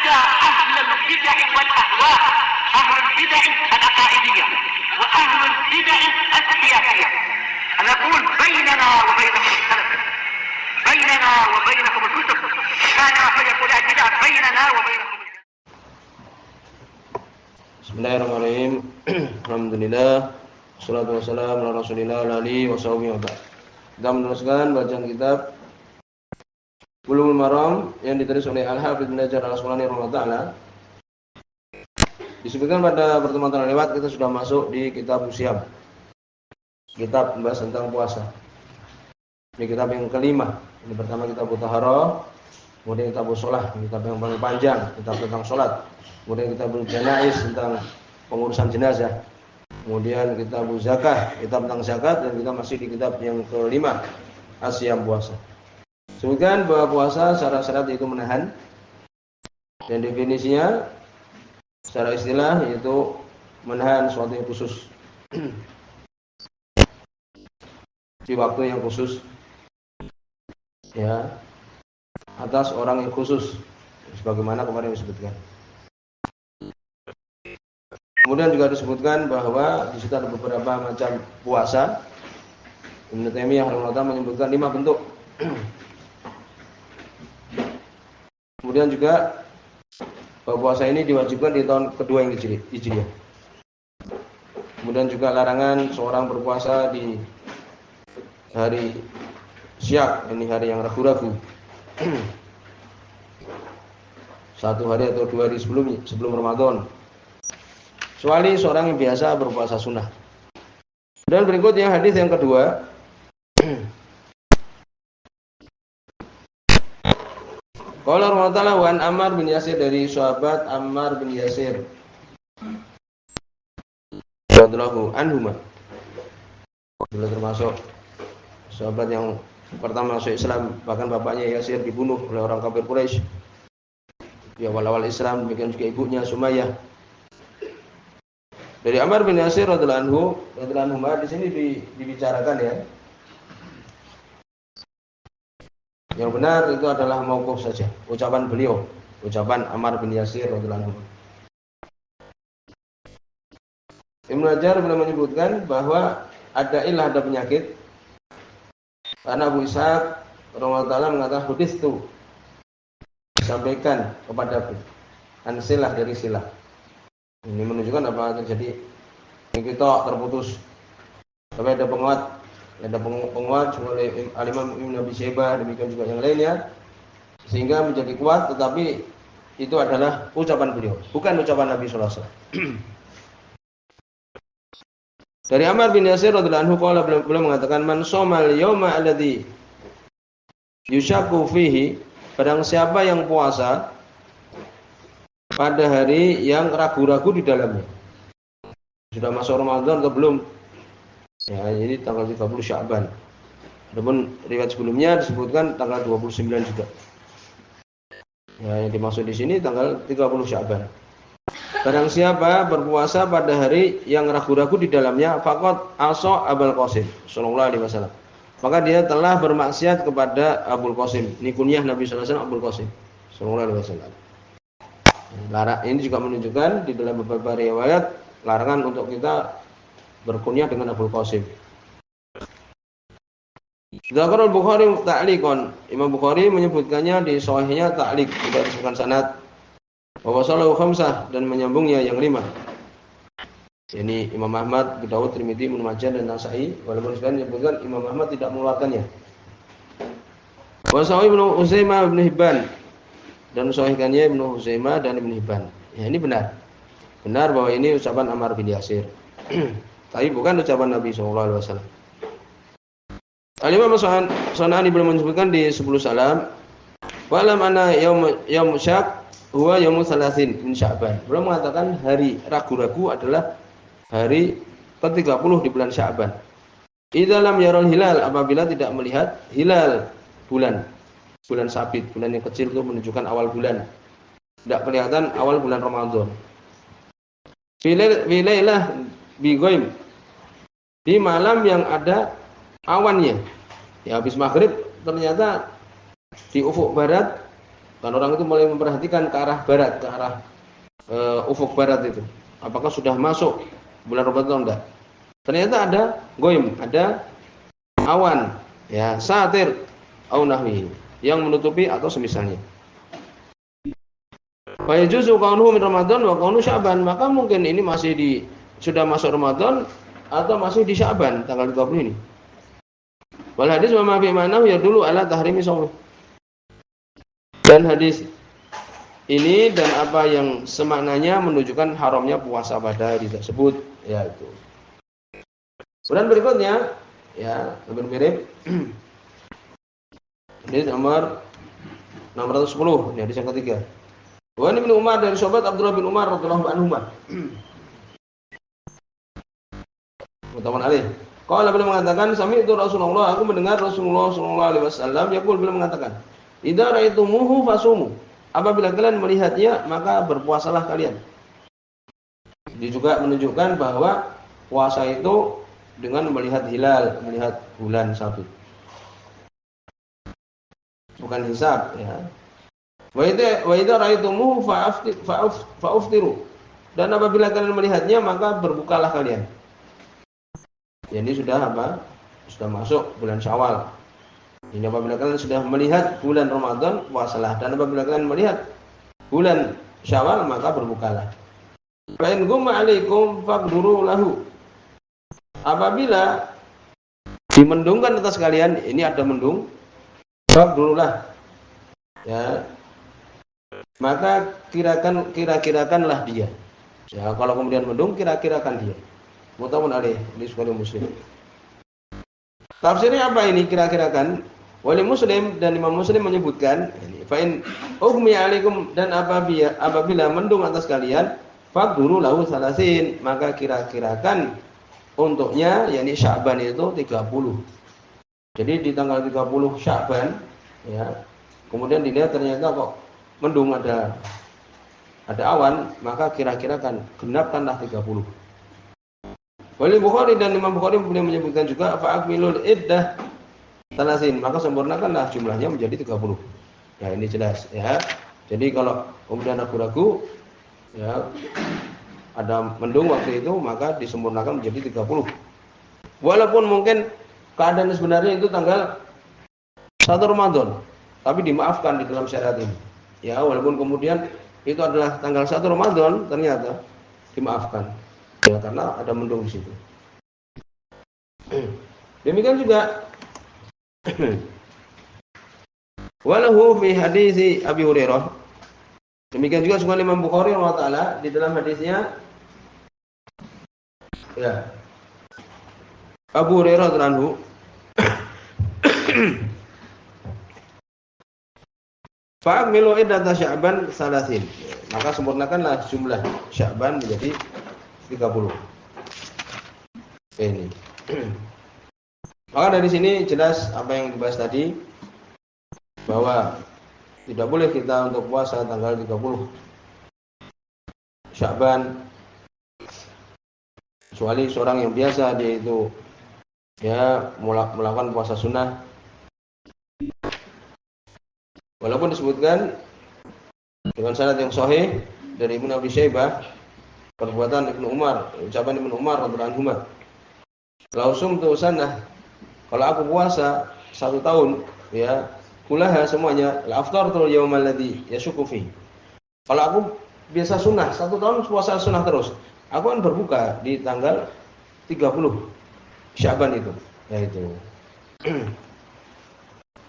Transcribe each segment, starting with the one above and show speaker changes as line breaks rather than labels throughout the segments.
حتى أهل البدع والأهواء، أهل البدع العقائدية وأهل البدع السياسية. أنا أقول بيننا وبينكم السلف، بيننا وبينكم الكتب، كان فيقول البدع بيننا وبينكم.
Bismillahirrahmanirrahim. Alhamdulillah. Wassalatu wassalamu ala Rasulillah wa alihi washabihi wa ba'd. Kita meneruskan bacaan kitab Bulughul Maram yang ditulis oleh Al-Hafidz Ibnu Hajar Al-Asqalani rahimahullah taala. Disebutkan pada pertemuan lewat kita sudah masuk di kitab Usyam. Kitab membahas tentang puasa. Ini kitab yang kelima. Ini pertama kitab Taharah, kemudian kitab Shalah, kitab yang paling panjang, kitab tentang salat. Kemudian kitab Janaiz tentang pengurusan jenazah. Kemudian kitab Zakah, kitab tentang zakat, dan kita masih di kitab yang kelima, Asyam puasa. Sebutkan bahwa puasa syarat-syarat itu menahan, dan definisinya secara istilah yaitu menahan suatu yang khusus di waktu yang khusus, ya, atas orang yang khusus, sebagaimana kemarin disebutkan. Kemudian juga disebutkan bahwa di situ ada beberapa macam puasa. Ibnu Taimiyah rahimahullah menyebutkan 5 bentuk. Kemudian juga bahwa puasa ini diwajibkan di tahun kedua yang Hijriah. Kemudian juga larangan seorang berpuasa di hari Syak, ini hari yang ragu-ragu. 1 hari atau 2 hari sebelum Ramadan. Kecuali seorang yang biasa berpuasa sunnah. Dan berikutnya hadis yang kedua. Qala Rasulullah wa an Ammar bin Yasir, dari sahabat Ammar bin Yasir radhiyallahu anhuma. Beliau termasuk sahabat yang pertama masuk Islam, bahkan bapaknya Yasir dibunuh oleh orang kafir Quraisy di awal-awal Islam, demikian juga ibunya Sumayyah. Dari Ammar bin Yasir radhiyallahu anhu, di sini dibicarakan ya. Yang benar itu adalah mauquf saja, ucapan beliau, ucapan Ammar bin Yasir radhiyallahu anhu. Ibnu Hajar belum menyebutkan bahwa ada ilah, ada penyakit. Karena Abu Ishaq radhiyallahu taala mengatakan hadis itu disampaikan kepadaku an silah, dari silah. Ini menunjukkan apa terjadi, kita terputus. Tapi ada penguat oleh Al-Imam Ibnu Abi Syaibah, demikian juga yang lainnya, sehingga menjadi kuat. Tetapi itu adalah ucapan beliau, bukan ucapan Nabi sallallahu alaihi wasallam. Dari Ammar bin Yasir radhiyallahu anhu qala, beliau mengatakan, man shamal yauma alladzi yushakku fihi, barang siapa yang puasa pada hari yang ragu-ragu di dalamnya. Sudah masuk Ramadan atau belum? Ya, ini tanggal 30 Sya'ban. Adapun riwayat sebelumnya disebutkan tanggal 29 juga. Ya, yang dimaksud di sini tanggal 30 Sya'ban. Barang siapa berpuasa pada hari yang ragu-ragu di dalamnya, faqad asa Abul Qasim sallallahu alaihi wasallam, maka dia telah bermaksiat kepada Abul Qasim. Ini kunyah Nabi sallallahu alaihi wasallam, Abul Qasim sallallahu alaihi wasallam. Ini juga menunjukkan di dalam beberapa riwayat larangan untuk kita berkunyah dengan Abul Qasim. Zakar al-Bukhari ta'liqan, Imam Bukhari menyebutkannya di sahihnya ta'liq, tidak disebutkan sanad. Wa wasalahu khamsah, dan menyambungnya yang 5. Ini Imam Ahmad, Abu Dawud, Tirmidzi, Ibnu Majah, dan Nasa'i. Walaupun sebenarnya menyebutkan Imam Ahmad tidak mengeluarkannya. Wa sahih Ibnu Uzaimah Ibnu Hibban, dan sahihkannya Ibnu Huzaimah dan Ibnu Hibban. Ya, ini benar. Benar bahwa ini ucapan Ammar bin Yasir. Tapi bukan ucapan Nabi sallallahu alaihi wasallam. Al-Imam Sanani belum menyebutkan di 10 salam, wa lam ana yaum syak huwa yaum 30 min Sya'ban. Belum mengatakan hari ragu-ragu adalah hari ke-30 di bulan Sya'ban. Idza lam yaral hilal, apabila tidak melihat hilal bulan sabit, bulan yang kecil itu menunjukkan awal bulan. Tidak kelihatan awal bulan Ramadan. Bilailah bighaim, di malam yang ada awannya. Ya, habis maghrib ternyata di ufuk barat Dan orang itu mulai memperhatikan ke arah barat, ke arah ufuk barat itu. Apakah sudah masuk bulan Ramadan atau enggak? Ternyata ada goim, ada awan, ya, satir au nahwi, yang menutupi atau semisalnya. Fa yajuzu kaunuhu min Ramadan wa kaunu Sya'ban, maka mungkin ini masih sudah masuk Ramadan atau masih di Sya'ban tanggal 20 ini. Wal hadis wa ma fi ma'nahu ya dulu ala tahrimi shaum. Dan hadis ini dan apa yang semaknanya menunjukkan haramnya puasa pada hari tersebut, yaitu. Kemudian berikutnya, ya, lebih mirip. Hadis nomor 610, ini hadis yang ketiga. Wa Ibnu Umar dari sahabat Abdullah bin Umar radhiyallahu anhu. Muttafaqun alaih. Qala beliau mengatakan, sami'tu Rasulullah, aku mendengar Rasulullah sallallahu alaihi wasallam yaqul, beliau mengatakan, idza ra'aitumuhu fasumu. Apabila kalian melihatnya, maka berpuasalah kalian. Ini juga menunjukkan bahwa puasa itu dengan melihat hilal, melihat bulan sabit. Bukan hisab, ya. Wa idza ra'aitumuhu fa'aftiru. Dan apabila kalian melihatnya, maka berbukalah kalian. Jadi sudah apa? Sudah masuk bulan Syawal. Ini apabila kalian sudah melihat bulan Ramadan, puasalah. Dan apabila kalian melihat bulan Syawal, maka berbukalah. Fa in gumma 'alaikum faqduru lahu. Apabila dimendungkan atas kalian, ini ada mendung, faqdurulah. Ya. Maka kira-kirakanlah dia. Ya, kalau kemudian mendung, kira-kirakan dia. Muttafaqun alaih, ini sekali Muslim. Tafsirnya apa ini kira-kirakan? Wali Muslim dan Imam Muslim menyebutkan, fa in ughmiya 'alaikum, dan apabila mendung atas kalian, faqduru lahu salasin, maka kira-kirakan untuknya, yakni Sya'ban itu 30. Jadi di tanggal 30 Sya'ban, ya. Kemudian dilihat ternyata kok mendung, ada awan, maka kira-kirakan genapkanlah 30. Wali Bukhari dan Imam Bukhari beliau menyebutkan juga fa'akmilul iddah salasin, maka sempurnakanlah jumlahnya menjadi 30. Ya, ini jelas, ya. Jadi kalau kemudian ragu-ragu, ya, ada mendung waktu itu, maka disempurnakan menjadi 30. Walaupun mungkin keadaan sebenarnya itu tanggal 1 Ramadan, tapi dimaafkan di dalam syariat ini. Ya, walaupun kemudian itu adalah tanggal 1 Ramadan, ternyata dimaafkan. Ya, karena ada mendung di situ. Demikian juga walahu fi hadis Abi Hurairah. Demikian juga sungguh Imam Bukhari rahimahullah taala di dalam hadisnya, ya, Abu Hurairah radhiyallahu anhu, fa'amilu iddata Sya'ban salasin, maka sempurnakanlah jumlah Sya'ban menjadi 30. Ini. Maka dari sini jelas apa yang dibahas tadi, bahwa tidak boleh kita untuk puasa tanggal 30 Sya'ban, kecuali seorang yang biasa, dia itu, ya, melakukan puasa sunnah. Walaupun disebutkan dengan sanad yang sahih dari Ibnu Abi Syaibah, perbuatan Ibnu Umar, ucapan Ibnu Umar radhiyallahu anhu, lausum tu sanah, kalau aku puasa 1 tahun, ya, kulaha semuanya, la aftartu yaumal ladzi yashukku fi. Kalau aku biasa sunnah 1 tahun puasa sunnah terus, aku akan berbuka di tanggal 30 Sya'ban itu, yaitu.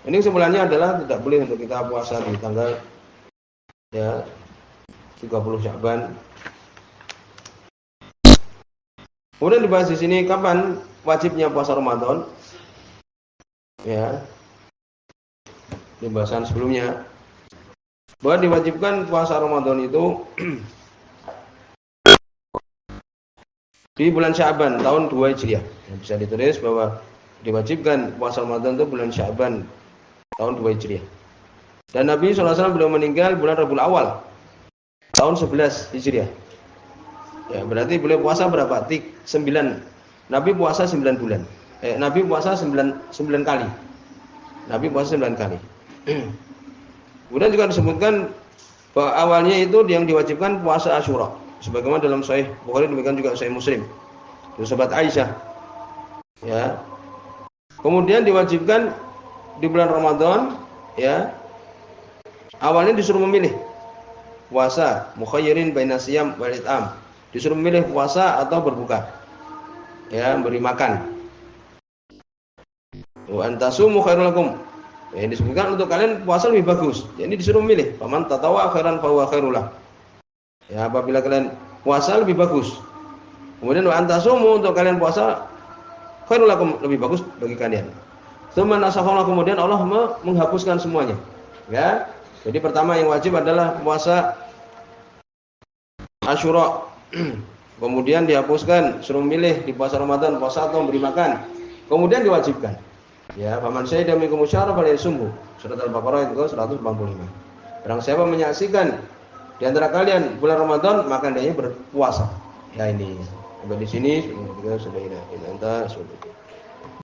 Ini kesimpulannya adalah tidak boleh untuk kita puasa di tanggal, ya, 30 Sya'ban. Kemudian dibahas di sini kapan wajibnya puasa Ramadan. Ya. Di bahasan sebelumnya, bahwa diwajibkan puasa Ramadan itu di bulan Sya'ban tahun 2 Hijriah. Ya, bisa ditulis bahwa diwajibkan puasa Ramadan itu bulan Sya'ban tahun 2 Hijriah. Dan Nabi SAW beliau meninggal bulan Rabiul Awal tahun 11 Hijriah. Ya, berarti beliau puasa berapa? 9. Nabi puasa 9 bulan. Nabi puasa 9 kali. Nabi puasa 9 kali. Kemudian juga disebutkan bahwa awalnya itu yang diwajibkan puasa Asyura. Sebagaimana dalam Sahih Bukhari, demikian juga Sahih Muslim. Dari sahabat Aisyah. Ya. Kemudian diwajibkan di bulan Ramadan, ya. Awalnya disuruh memilih puasa, mukhayyirin baina siyam wal it'am. Disuruh memilih puasa atau berbuka. Ya, beri makan. Wa antasumu khairul lakum. Ya, disebutkan untuk kalian puasa lebih bagus. Jadi disuruh memilih. Faman tatawwa khairan fa huwa khairul lah. Ya, apabila kalian puasa lebih bagus. Kemudian wa antasumu, untuk kalian puasa khairul lakum, lebih bagus bagi kalian. Tsumma nasakhallahu, kemudian Allah menghapuskan semuanya. Ya. Jadi pertama yang wajib adalah puasa Asyura. Kemudian dihapuskan, suruh milih di puasa Ramadan, puasa atau memberi makan. Kemudian diwajibkan. Ya, faman syahida minkum syahra falyasumhu. Surat Al-Baqarah itu 185. Barang siapa menyaksikan di antara kalian bulan Ramadan, maka hendaknya berpuasa. Ya ini. Sampai di sini sudah